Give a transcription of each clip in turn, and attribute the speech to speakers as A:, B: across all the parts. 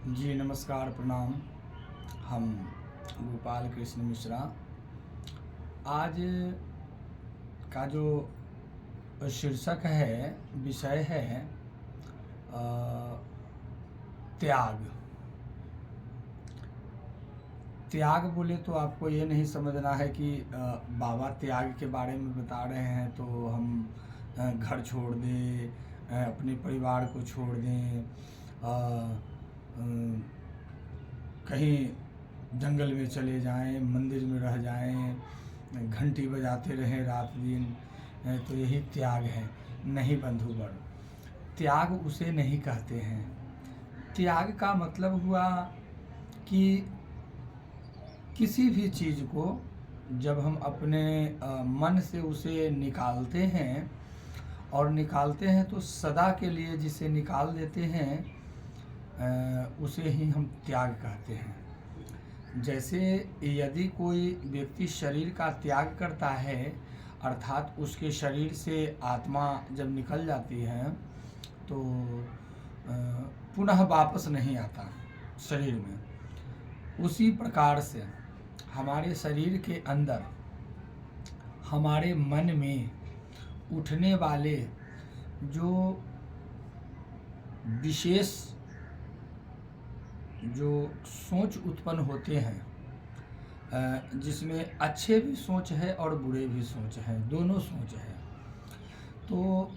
A: जी नमस्कार, प्रणाम। हम गोपाल कृष्ण मिश्रा। आज का जो शीर्षक है, विषय है त्याग। त्याग बोले तो आपको ये नहीं समझना है कि बाबा त्याग के बारे में बता रहे हैं तो हम घर छोड़ दें, अपने परिवार को छोड़ दें, कहीं जंगल में चले जाएं, मंदिर में रह जाएं, घंटी बजाते रहें रात दिन, तो यही त्याग है। नहीं बंधुवर, त्याग उसे नहीं कहते हैं। त्याग का मतलब हुआ कि किसी भी चीज़ को जब हम अपने मन से उसे निकालते हैं और निकालते हैं तो सदा के लिए जिसे निकाल देते हैं उसे ही हम त्याग कहते हैं। जैसे यदि कोई व्यक्ति शरीर का त्याग करता है, अर्थात उसके शरीर से आत्मा जब निकल जाती है तो पुनः वापस नहीं आता शरीर में, उसी प्रकार से हमारे शरीर के अंदर हमारे मन में उठने वाले जो विशेष जो सोच उत्पन्न होते हैं, जिसमें अच्छे भी सोच है और बुरे भी सोच है, दोनों सोच है। तो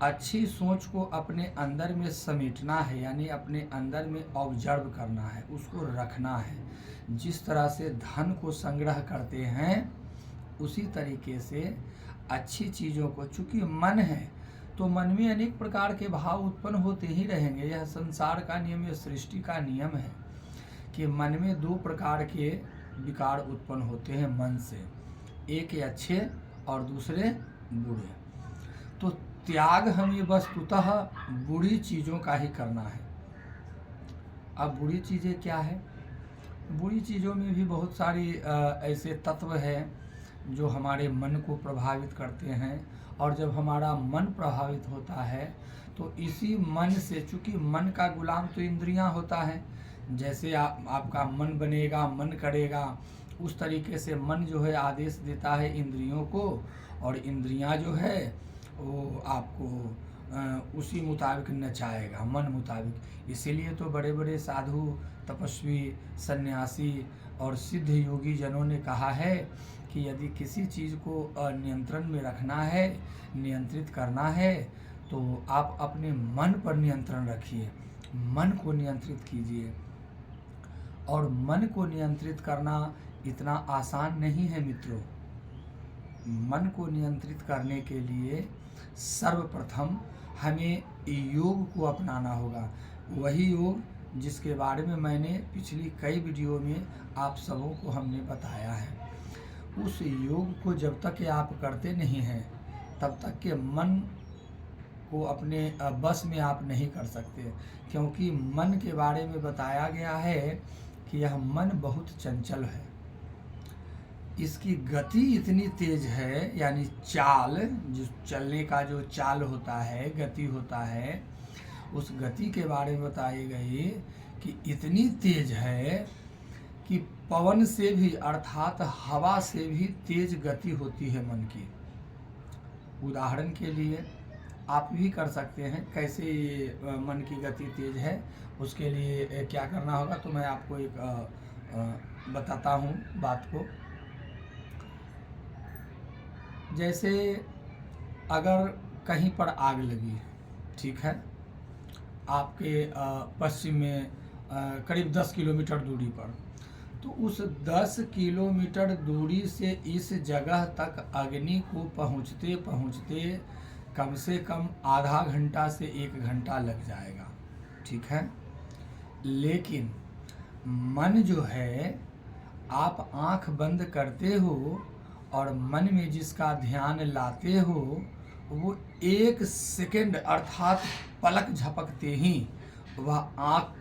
A: अच्छी सोच को अपने अंदर में समेटना है, यानी अपने अंदर में ऑब्जर्व करना है, उसको रखना है। जिस तरह से धन को संग्रह करते हैं उसी तरीके से अच्छी चीज़ों को, चूँकि मन है तो मन में अनेक प्रकार के भाव उत्पन्न होते ही रहेंगे। यह संसार का नियम, यह सृष्टि का नियम है कि मन में दो प्रकार के विकार उत्पन्न होते हैं मन से, एक अच्छे और दूसरे बुरे। तो त्याग हमें वस्तुतः बुरी चीज़ों का ही करना है। अब बुरी चीज़ें क्या है? बुरी चीज़ों में भी बहुत सारी ऐसे तत्व हैं जो हमारे मन को प्रभावित करते हैं, और जब हमारा मन प्रभावित होता है तो इसी मन से, चूँकि मन का गुलाम तो इंद्रियां होता है, जैसे आपका मन बनेगा, मन करेगा, उस तरीके से मन जो है आदेश देता है इंद्रियों को, और इंद्रियां जो है वो आपको उसी मुताबिक नचाएगा, मन मुताबिक। इसीलिए तो बड़े बड़े साधु, तपस्वी, सन्यासी और सिद्ध योगी जनों ने कहा है कि यदि किसी चीज़ को नियंत्रण में रखना है, नियंत्रित करना है, तो आप अपने मन पर नियंत्रण रखिए, मन को नियंत्रित कीजिए। और मन को नियंत्रित करना इतना आसान नहीं है मित्रों। मन को नियंत्रित करने के लिए सर्वप्रथम हमें योग को अपनाना होगा। वही योग जिसके बारे में मैंने पिछली कई वीडियो में आप सबों को हमने बताया है। उस योग को जब तक आप करते नहीं हैं तब तक के मन को अपने बस में आप नहीं कर सकते, क्योंकि मन के बारे में बताया गया है कि यह मन बहुत चंचल है। इसकी गति इतनी तेज है, यानी चाल, जो चलने का जो चाल होता है, गति होता है, उस गति के बारे में बताई गई कि इतनी तेज है कि पवन से भी, अर्थात हवा से भी तेज गति होती है मन की। उदाहरण के लिए आप भी कर सकते हैं कैसे ये मन की गति तेज है। उसके लिए क्या करना होगा तो मैं आपको एक बताता हूँ बात को। जैसे अगर कहीं पर आग लगी, ठीक है, आपके पश्चिम में करीब 10 किलोमीटर दूरी पर, तो उस 10 किलोमीटर दूरी से इस जगह तक अग्नि को पहुँचते पहुँचते कम से कम आधा घंटा से 1 घंटा लग जाएगा, ठीक है। लेकिन मन जो है, आप आँख बंद करते हो और मन में जिसका ध्यान लाते हो, वो 1 सेकंड अर्थात पलक झपकते ही वह आँख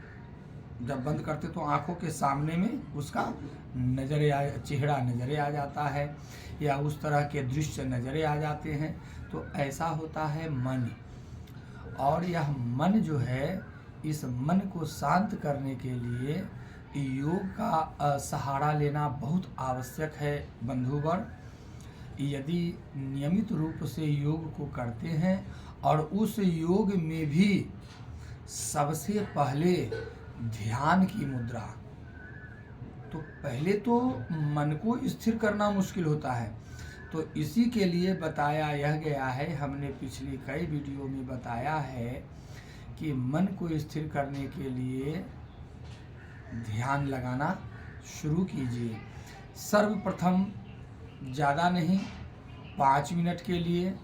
A: जब बंद करते तो आँखों के सामने में उसका चेहरा नज़रे आ जाता है, या उस तरह के दृश्य नज़रे आ जाते हैं। तो ऐसा होता है मन। और यह मन जो है इस मन को शांत करने के लिए योग का सहारा लेना बहुत आवश्यक है बंधुवर। यदि नियमित रूप से योग को करते हैं और उस योग में भी सबसे पहले ध्यान की मुद्रा, तो पहले तो मन को स्थिर करना मुश्किल होता है, तो इसी के लिए बताया यह गया है, हमने पिछली कई वीडियो में बताया है कि मन को स्थिर करने के लिए ध्यान लगाना शुरू कीजिए। सर्वप्रथम ज़्यादा नहीं, 5 मिनट के लिए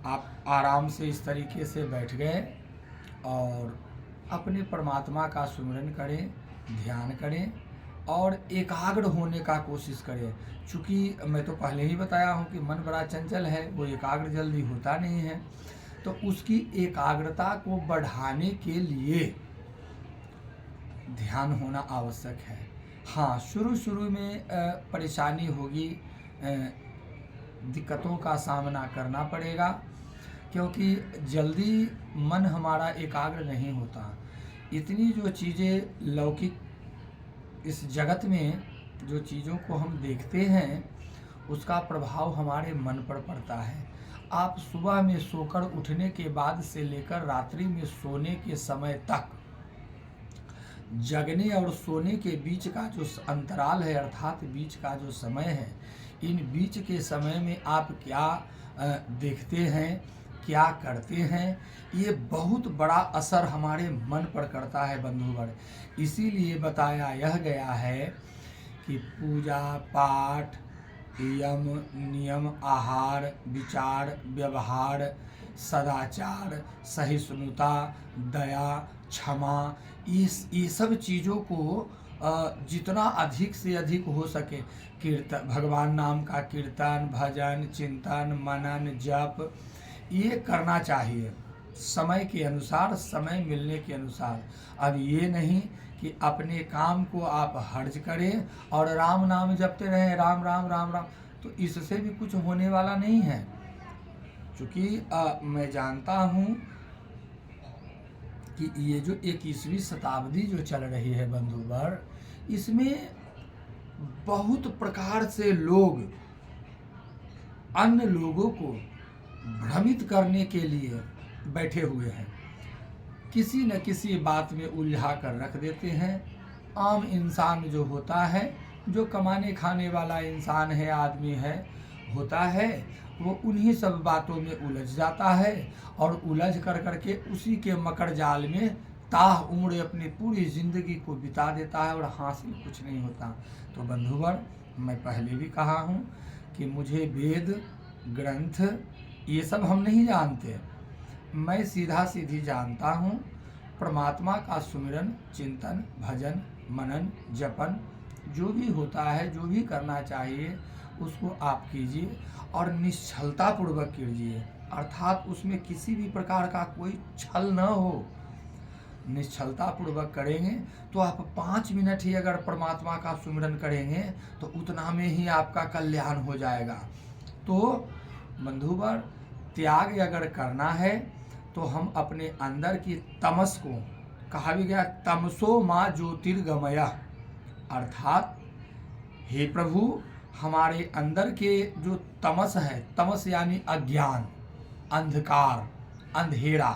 A: आप आराम से इस तरीके से बैठ गए और अपने परमात्मा का सुमिरन करें, ध्यान करें और एकाग्र होने का कोशिश करें। चूँकि मैं तो पहले ही बताया हूँ कि मन बड़ा चंचल है, वो एकाग्र जल्दी होता नहीं है, तो उसकी एकाग्रता को बढ़ाने के लिए ध्यान होना आवश्यक है। हाँ, शुरू में परेशानी होगी, दिक्कतों का सामना करना पड़ेगा, क्योंकि जल्दी मन हमारा एकाग्र नहीं होता। इतनी जो चीज़ें लौकिक इस जगत में जो चीज़ों को हम देखते हैं उसका प्रभाव हमारे मन पर पड़ता है। आप सुबह में सोकर उठने के बाद से लेकर रात्रि में सोने के समय तक, जगने और सोने के बीच का जो अंतराल है अर्थात बीच का जो समय है, इन बीच के समय में आप क्या देखते हैं, क्या करते हैं, ये बहुत बड़ा असर हमारे मन पर करता है बंधुवर। इसीलिए बताया यह गया है कि पूजा पाठ, यम नियम, आहार, विचार, व्यवहार, सदाचार, सहिष्णुता, दया, क्षमा, ये सब चीज़ों को जितना अधिक से अधिक हो सके, कीर्तन, भगवान नाम का कीर्तन, भजन, चिंतन, मनन, जप, ये करना चाहिए समय के अनुसार, समय मिलने के अनुसार। अब ये नहीं कि अपने काम को आप हर्ज करें और राम नाम जपते रहें, राम राम राम राम, तो इससे भी कुछ होने वाला नहीं है। क्योंकि मैं जानता हूँ कि ये जो 21वीं शताब्दी जो चल रही है बंधुवर, इसमें बहुत प्रकार से लोग अन्य लोगों को भ्रमित करने के लिए बैठे हुए हैं, किसी न किसी बात में उलझा कर रख देते हैं। आम इंसान जो होता है, जो कमाने खाने वाला इंसान है, आदमी है, होता है, वो उन्हीं सब बातों में उलझ जाता है और उलझ कर करके उसी के मकर जाल में ताह उम्र अपनी पूरी ज़िंदगी को बिता देता है और हासिल कुछ नहीं होता। तो बंधुवर, मैं पहले भी कहा हूँ कि मुझे वेद ग्रंथ ये सब हम नहीं जानते, मैं सीधा सीधी जानता हूँ परमात्मा का सुमिरन, चिंतन, भजन, मनन, जपन, जो भी होता है, जो भी करना चाहिए उसको आप कीजिए और निश्चलता पूर्वक कीजिए, अर्थात उसमें किसी भी प्रकार का कोई छल न हो। निश्चलता पूर्वक करेंगे तो आप 5 मिनट ही अगर परमात्मा का सुमिरन करेंगे तो उतना में ही आपका कल्याण हो जाएगा। तो बंधुवर, त्याग अगर करना है तो हम अपने अंदर की तमस को, कहा भी गया तमसो माँ ज्योतिर्गमया, अर्थात हे प्रभु, हमारे अंदर के जो तमस है, तमस यानी अज्ञान, अंधकार, अंधेरा,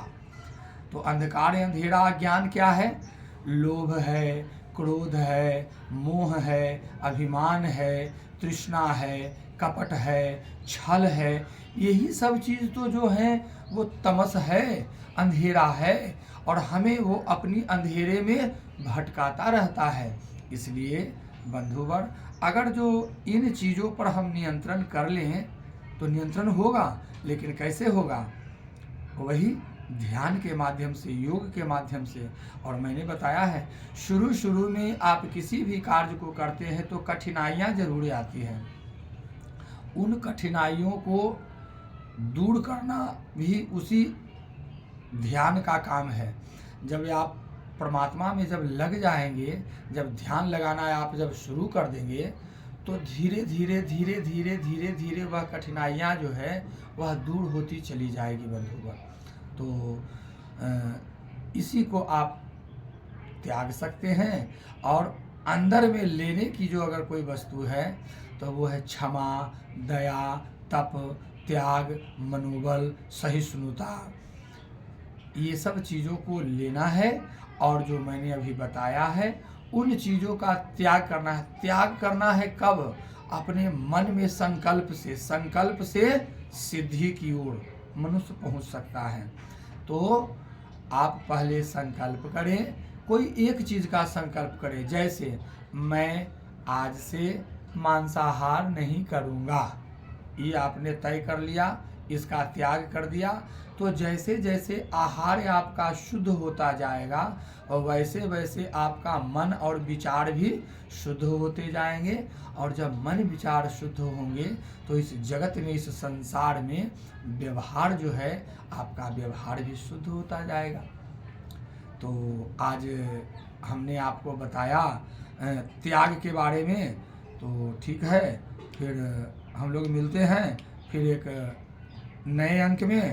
A: तो अंधकार या अंधेरा अज्ञान क्या है? लोभ है, क्रोध है, मोह है, अभिमान है, तृष्णा है, कपट है, छल है, यही सब चीज़ तो जो है वो तमस है, अंधेरा है, और हमें वो अपनी अंधेरे में भटकाता रहता है। इसलिए बंधुवर, अगर जो इन चीज़ों पर हम नियंत्रण कर लें तो नियंत्रण होगा, लेकिन कैसे होगा? वही ध्यान के माध्यम से, योग के माध्यम से। और मैंने बताया है, शुरू में आप किसी भी कार्य को करते हैं तो कठिनाइयाँ जरूर आती हैं, उन कठिनाइयों को दूर करना भी उसी ध्यान का काम है। जब आप परमात्मा में जब लग जाएंगे, जब ध्यान लगाना आप जब शुरू कर देंगे तो धीरे धीरे धीरे धीरे धीरे धीरे वह कठिनाइयाँ जो है वह दूर होती चली जाएगी बंधुगण। तो इसी को आप त्याग सकते हैं। और अंदर में लेने की जो अगर कोई वस्तु है तो वो है क्षमा, दया, तप, त्याग, मनोबल, सहिष्णुता। ये सब चीज़ों को लेना है और जो मैंने अभी बताया है उन चीज़ों का त्याग करना है। त्याग करना है कब? अपने मन में संकल्प से सिद्धि की ओर मनुष्य पहुंच सकता है। तो आप पहले संकल्प करें, कोई एक चीज़ का संकल्प करें। जैसे मैं आज से मांसाहार नहीं करूँगा, ये आपने तय कर लिया, इसका त्याग कर दिया। तो जैसे जैसे आहार आपका शुद्ध होता जाएगा और वैसे वैसे आपका मन और विचार भी शुद्ध होते जाएंगे। और जब मन विचार शुद्ध होंगे तो इस जगत में, इस संसार में व्यवहार जो है आपका व्यवहार भी शुद्ध होता जाएगा। तो आज हमने आपको बताया त्याग के बारे में। तो ठीक है, फिर हम लोग मिलते हैं फिर एक नए अंक में।